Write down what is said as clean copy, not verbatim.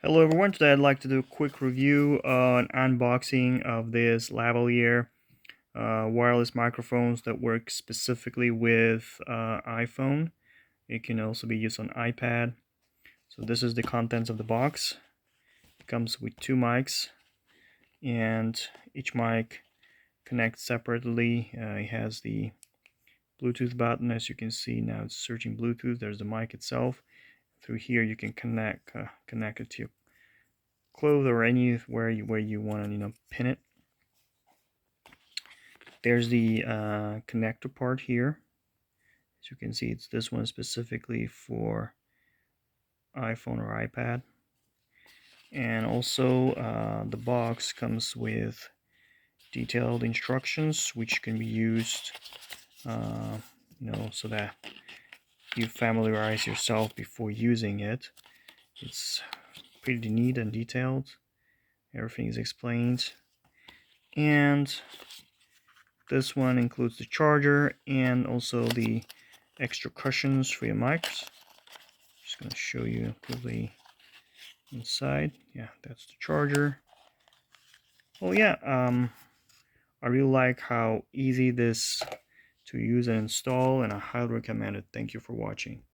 Hello everyone, today I'd like to do a quick review, an unboxing of this Lavalier wireless microphones that work specifically with iPhone. It can also be used on iPad. So this is the contents of the box. It comes with two mics, and each mic connects separately. It has the Bluetooth button. As you can see, now it's searching Bluetooth. There's the mic itself. Through here you can connect it to your clothes or anywhere where you want to pin it. There's the connector part here. As you can see, it's this one specifically for iPhone or iPad. And also the box comes with detailed instructions which can be used so that you familiarize yourself before using it. It's pretty neat and detailed. Everything is explained. And this one includes the charger and also the extra cushions for your mics. Just going to show you quickly inside. Yeah, that's the charger. Well, yeah, I really like how easy this to use and install, and I highly recommend it. Thank you for watching.